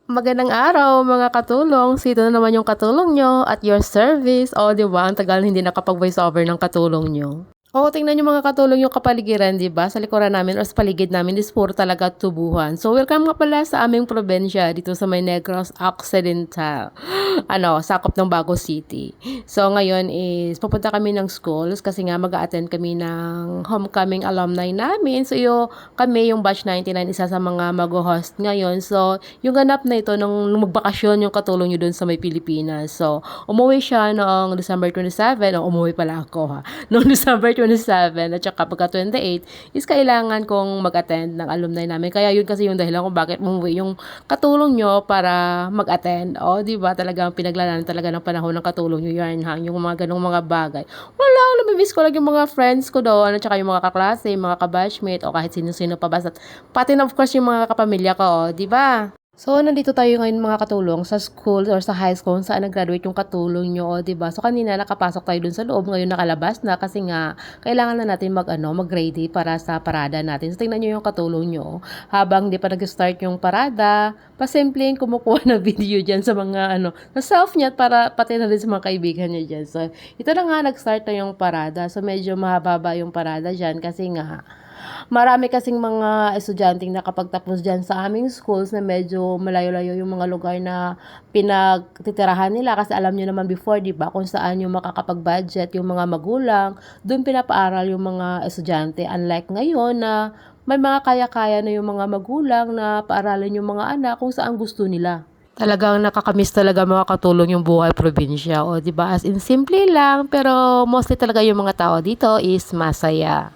Magandang araw mga katulong. Sino na naman yung katulong nyo at your service. O, di ba? Ang tagal hindi nakapag-voice over ng katulong nyo. Oo, tingnan nyo mga katulong yung kapaligiran, di ba? Sa likuran namin or sa paligid namin is puro talaga tubuhan. So, welcome nga pala sa aming probensya dito sa may Negros Occidental. Sakop ng Bago City. So, ngayon is pupunta kami ng schools kasi nga mag-a-attend kami ng homecoming alumni namin. So, kami yung batch 99, isa sa mga mag-host ngayon. So, yung ganap na ito nung magbakasyon yung katulong nyo dun sa may Pilipinas. So, umuwi siya noong December 27. Umuwi pala ako ha. Noong December 27 at saka pagka 28 is kailangan kong mag-attend ng alumni namin. Kaya yun kasi yung dahilan kung bakit umuwi yung katulong nyo para mag-attend. O, di ba? Talagang pinaglalaan talaga ng panahon ng katulong nyo yan ha. Yung mga ganong mga bagay. Wala, namimiss ko lang yung mga friends ko doon at saka yung mga kaklase, mga kabatchmate o kahit sino-sino pa basta. Pati na of course yung mga kapamilya ko, o, di ba? So, nandito tayo ngayon mga katulong sa school or sa high school saan nag-graduate yung katulong nyo, o, diba? So, kanina nakapasok tayo dun sa loob, ngayon nakalabas na kasi nga kailangan na natin mag-ready para sa parada natin. So, tingnan nyo yung katulong nyo. Habang di pa nag-start yung parada, pasimpleng kumukuha ng video dyan sa mga sa self niya para pati na rin sa mga kaibigan niya dyan. So, ito na nga, nag-start na yung parada. So, medyo mahaba yung parada dyan kasi nga marami kasing mga estudyanteng nakapagtapos dyan sa aming schools na medyo malayo-layo yung mga lugar na pinagtitirahan nila kasi alam nyo naman before, di ba, kung saan yung makakapag-budget yung mga magulang, doon pinapaaral yung mga estudyante. Unlike ngayon na may mga kaya-kaya na yung mga magulang na paaralin yung mga anak kung saan gusto nila. Talagang nakakamiss talaga mga katulong yung buhay probinsya. O, di ba? As in, simple lang, pero mostly talaga yung mga tao dito is masaya.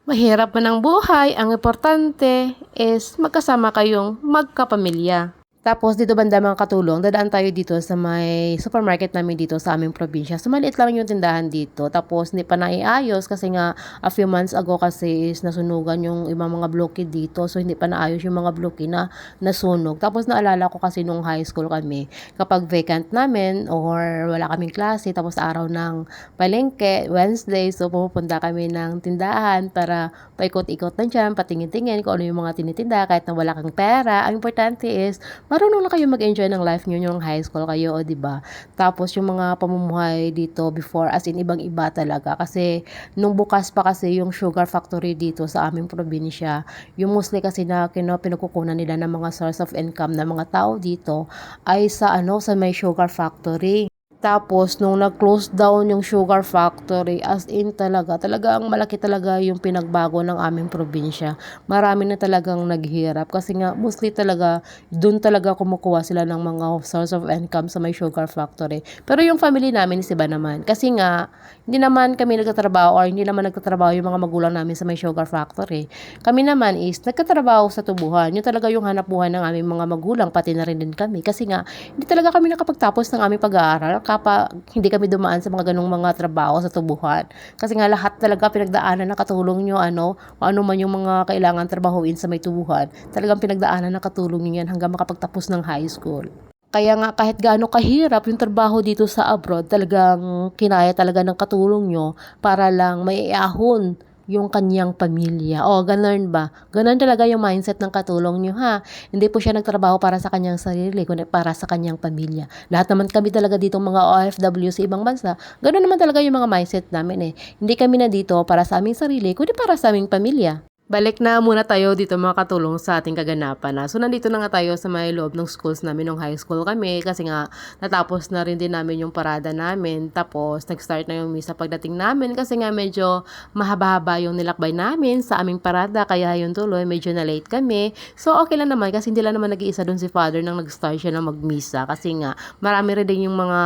Mahirap man ang buhay, ang importante is magkasama kayong magkapamilya. Tapos dito banda mga katulong, dadaan tayo dito sa may supermarket namin dito sa aming probinsya. So maliit lang yung tindahan dito. Tapos hindi pa naiayos kasi nga a few months ago kasi is nasunugan yung ibang mga bloke dito. So hindi pa naayos yung mga bloke na nasunog. Tapos naalala ko kasi nung high school kami, kapag vacant namin or wala kaming klase, tapos araw ng palengke, Wednesday, so pupunta kami ng tindahan para paikot-ikot na dyan, patingin-tingin kung ano yung mga tinitinda kahit na wala kang pera. Ang importante is marunong lang kayo mag-enjoy ng life nyo yung high school kayo, o diba? Tapos yung mga pamumuhay dito before, as in ibang-iba talaga. Kasi nung bukas pa kasi yung sugar factory dito sa aming probinsya, yung mostly kasi na pinagkukunan nila ng mga source of income ng mga tao dito ay sa sa may sugar factory. Tapos, nung nag-close down yung sugar factory, as in talagang malaki talaga yung pinagbago ng aming probinsya. Marami na talagang naghirap kasi nga mostly talaga, dun talaga kumukuha sila ng mga source of income sa may sugar factory. Pero yung family namin is iba naman. Kasi nga, hindi naman kami nagtatrabaho or hindi naman nagtatrabaho yung mga magulang namin sa may sugar factory. Kami naman is nagtatrabaho sa tubuhan. Yun talaga yung hanap buhay ng aming mga magulang, pati na rin din kami. Kasi nga, hindi talaga kami nakapagtapos ng aming pag-aaral kapag hindi kami dumaan sa mga ganung mga trabaho sa tubuhan. Kasi nga lahat talaga pinagdaanan na katulong nyo, kung ano man yung mga kailangan trabahuin sa may tubuhan, talagang pinagdaanan na katulong nyo yan hanggang makapagtapos ng high school. Kaya nga kahit gaano kahirap yung trabaho dito sa abroad, talagang kinaya talaga ng katulong nyo para lang may iahon yung kanyang pamilya. O, ganun ba? Ganun talaga yung mindset ng katulong nyo, ha? Hindi po siya nagtrabaho para sa kanyang sarili, kundi para sa kanyang pamilya. Lahat naman kami talaga dito mga OFW sa ibang bansa, ganun naman talaga yung mga mindset namin eh. Hindi kami na dito para sa aming sarili, kundi para sa aming pamilya. Balik na muna tayo dito mga katulong sa ating kaganapan na. So, nandito na nga tayo sa may loob ng schools namin nung high school kami kasi nga natapos na rin din namin yung parada namin. Tapos, nag-start na yung misa pagdating namin kasi nga medyo mahaba-haba yung nilakbay namin sa aming parada. Kaya yun tuloy, medyo na late kami. So, okay lang naman kasi hindi lang naman nag-iisa dun si father nang nag-start siya na magmisa kasi nga marami rin din yung mga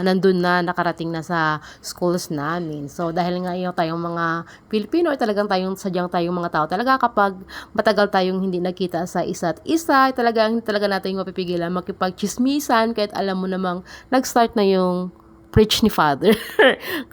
nandun na nakarating na sa schools namin. So, dahil nga yung tayong mga Pilipino ay talagang sadyang tayong mga tao talaga kapag matagal tayong hindi nakita sa isa't isa, talagang talaga natin mapipigilan makipagchismisan kahit alam mo namang nag-start na yung preach ni Father.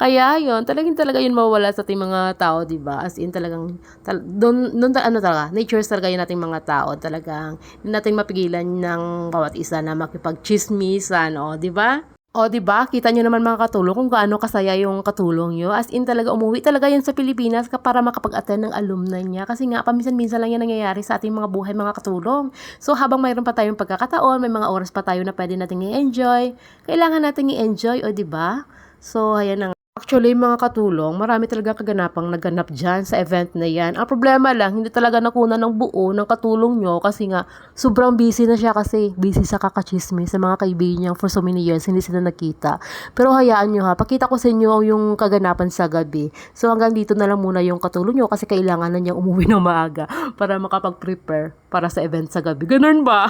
Kaya yun, talaga yun mawala sa ating mga tao, di ba? As in talagang, doon talaga, nature talaga yun nating mga tao, talagang hindi natin mapigilan ng bawat isa na makipagchismisan, di ba? O, 'di ba? Kita niyo naman mga katulong kung gaano kasaya yung katulong niyo. As in talaga umuwi talaga 'yan sa Pilipinas para makapag-attend ng alumni niya. Kasi nga paminsan-minsan lang 'yan nangyayari sa ating mga buhay mga katulong. So habang mayroon pa tayong pagkakataon, may mga oras pa tayo na pwede nating i-enjoy, kailangan nating i-enjoy, o 'di ba? So ayan na nga. Actually, mga katulong, marami talaga kaganapang naganap dyan sa event na yan. Ang problema lang, hindi talaga nakuna ng buo ng katulong nyo kasi nga, sobrang busy na siya kasi busy sa kakachismis sa mga kaibigan niya for so many years, hindi sila nakita. Pero hayaan nyo ha, pakita ko sa inyo yung kaganapan sa gabi. So hanggang dito na lang muna yung katulong nyo kasi kailangan na niyang umuwi ng maaga para makapag-prepare para sa event sa gabi. Ganun ba?